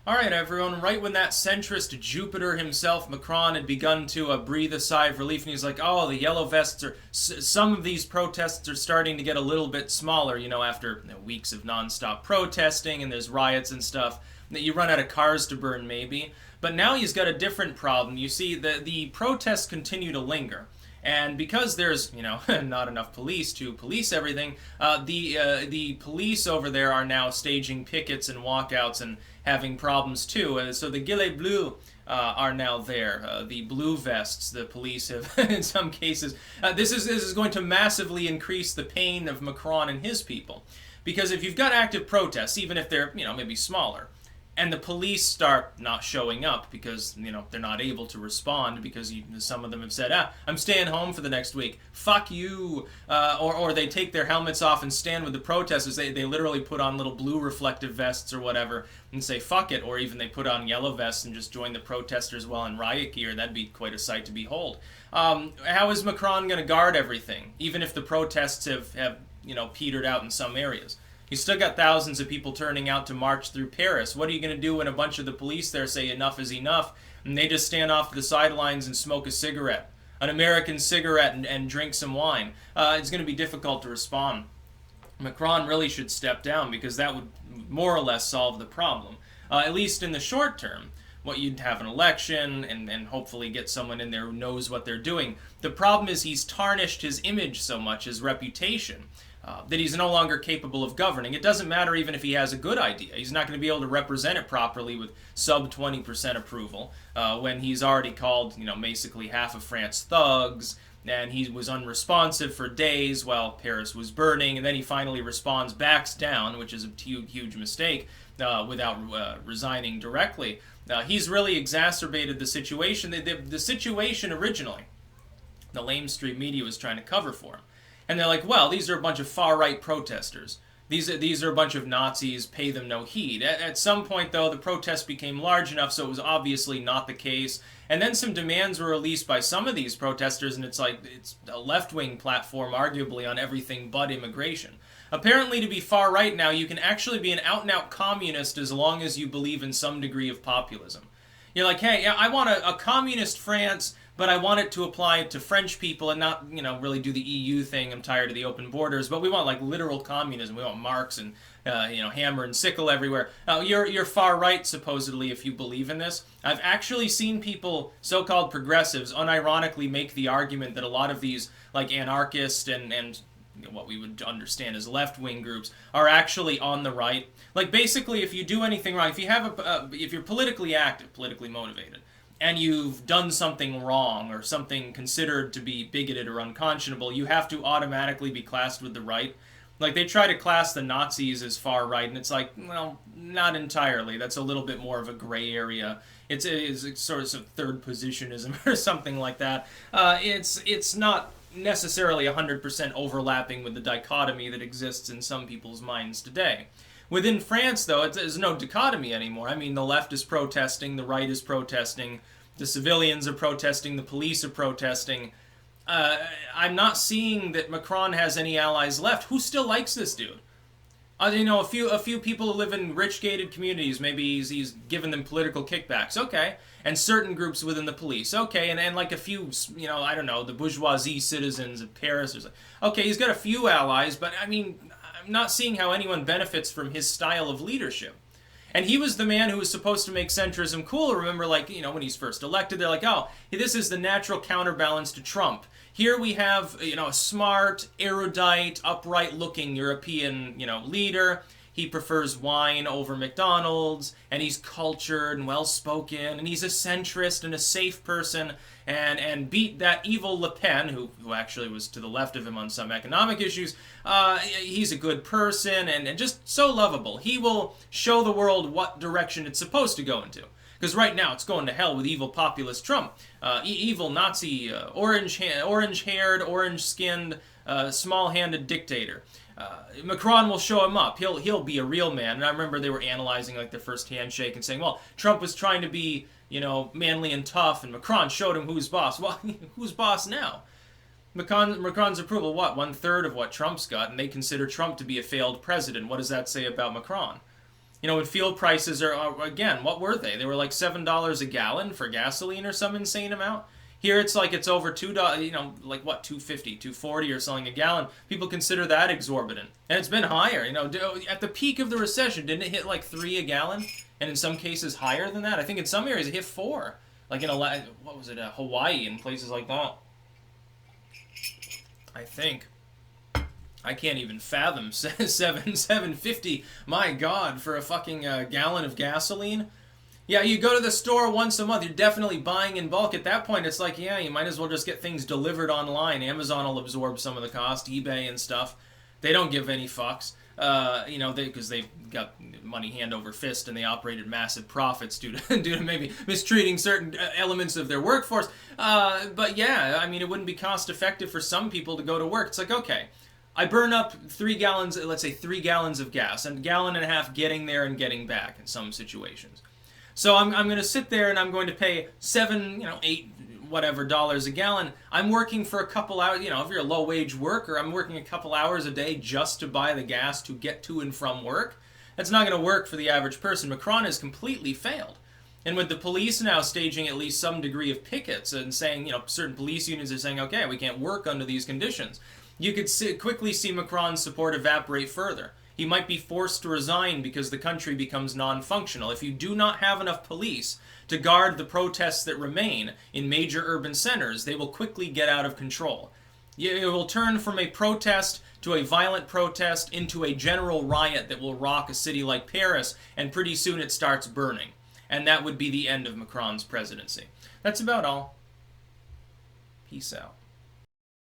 Alright everyone, right when that centrist Jupiter himself, Macron, had begun to breathe a sigh of relief, and he's like, oh, the yellow vests are, some of these protests are starting to get a little bit smaller, after weeks of non-stop protesting, and there's riots and stuff, that you run out of cars to burn maybe. But now he's got a different problem. You see, the protests continue to linger. And because there's, not enough police to police everything, the police over there are now staging pickets and walkouts and having problems too. So the Gilets Bleus are now there. The blue vests, the police have, in some cases, this is going to massively increase the pain of Macron and his people. Because if you've got active protests, even if they're, maybe smaller, and the police start not showing up because, they're not able to respond because some of them have said, I'm staying home for the next week. Fuck you. Or they take their helmets off and stand with the protesters. They literally put on little blue reflective vests or whatever and say, fuck it. Or even they put on yellow vests and just join the protesters while in riot gear. That'd be quite a sight to behold. How is Macron going to guard everything, even if the protests have petered out in some areas? You still got thousands of people turning out to march through Paris. What are you going to do when a bunch of the police there say enough is enough, and they just stand off the sidelines and smoke a cigarette, an American cigarette, and drink some wine? It's going to be difficult to respond. Macron really should step down because that would more or less solve the problem, at least in the short term. What you'd have an election and hopefully get someone in there who knows what they're doing. The problem is he's tarnished his image so much, his reputation, that he's no longer capable of governing. It doesn't matter even if he has a good idea. He's not going to be able to represent it properly with sub 20% approval when he's already called, basically half of France thugs, and he was unresponsive for days while Paris was burning, and then he finally responds, backs down, which is a huge mistake, without resigning directly. He's really exacerbated the situation. The situation originally, the lamestream media was trying to cover for him. And they're like, well, these are a bunch of far-right protesters. These are a bunch of Nazis, pay them no heed. At some point, though, the protests became large enough, so it was obviously not the case. And then some demands were released by some of these protesters, and it's a left-wing platform, arguably, on everything but immigration. Apparently, to be far-right now, you can actually be an out-and-out communist as long as you believe in some degree of populism. You're like, hey, yeah, I want a communist France, but I want it to apply to French people and not, really do the EU thing. I'm tired of the open borders, but we want literal communism. We want Marx and, hammer and sickle everywhere. You're far right, supposedly, if you believe in this. I've actually seen people, so-called progressives, unironically make the argument that a lot of these, anarchist and what we would understand as left-wing groups are actually on the right. Basically, if you do anything wrong, if you're politically active, politically motivated, and you've done something wrong or something considered to be bigoted or unconscionable, you have to automatically be classed with the right. They try to class the Nazis as far right, and it's well, not entirely. That's a little bit more of a gray area. It's sort of third positionism or something like that. It's not necessarily 100% overlapping with the dichotomy that exists in some people's minds today. Within France, though, there's no dichotomy anymore. I mean, the left is protesting, the right is protesting, the civilians are protesting, the police are protesting. I'm not seeing that Macron has any allies left. Who still likes this dude? A few people who live in rich gated communities. Maybe he's given them political kickbacks. Okay. And certain groups within the police. Okay. And a few, I don't know, the bourgeoisie citizens of Paris. Okay, he's got a few allies, but I'm not seeing how anyone benefits from his style of leadership. And he was the man who was supposed to make centrism cool. Remember, when he's first elected, they're like, oh, this is the natural counterbalance to Trump. Here we have, a smart, erudite, upright-looking European, leader. He prefers wine over McDonald's, and he's cultured and well-spoken, and he's a centrist and a safe person, and beat that evil Le Pen, who actually was to the left of him on some economic issues. He's a good person and just so lovable. He will show the world what direction it's supposed to go into. Because right now it's going to hell with evil populist Trump. Evil Nazi, orange-haired, orange-skinned, small-handed dictator. Macron will show him up. He'll be a real man. And I remember they were analyzing their first handshake and saying, well, Trump was trying to be, manly and tough, and Macron showed him who's boss. Well, who's boss now? Macron's approval, what, 1/3 of what Trump's got, and they consider Trump to be a failed president. What does that say about Macron? You know, when fuel prices are, again, what were they? They were like $7 a gallon for gasoline or some insane amount. Here it's like it's over $2, you know, like what, 250, 240 or something a gallon. People consider that exorbitant. And it's been higher, you know, at the peak of the recession, didn't it hit like 3 a gallon? And in some cases higher than that. I think in some areas it hit 4. Like in, what was it, Hawaii and places like that. I think. I can't even fathom 750, my God, for a fucking gallon of gasoline. Yeah, you go to the store once a month, you're definitely buying in bulk. At that point, it's like, yeah, you might as well just get things delivered online. Amazon will absorb some of the cost, eBay and stuff. They don't give any fucks, you know, because they've got money hand over fist and they operated massive profits due to maybe mistreating certain elements of their workforce. But yeah, I mean, it wouldn't be cost effective for some people to go to work. It's like, okay, I burn up 3 gallons, let's say 3 gallons of gas, and a gallon and a half getting there and getting back in some situations. So I'm going to sit there and I'm going to pay 7, you know, 8, whatever dollars a gallon. I'm working for a couple hours, you know, if you're a low-wage worker, I'm working a couple hours a day just to buy the gas to get to and from work. That's not going to work for the average person. Macron has completely failed. And with the police now staging at least some degree of pickets and saying, you know, certain police unions are saying, okay, we can't work under these conditions, you could quickly see Macron's support evaporate further. He might be forced to resign because the country becomes non-functional. If you do not have enough police to guard the protests that remain in major urban centers, they will quickly get out of control. It will turn from a protest to a violent protest into a general riot that will rock a city like Paris, and pretty soon it starts burning. And that would be the end of Macron's presidency. That's about all. Peace out.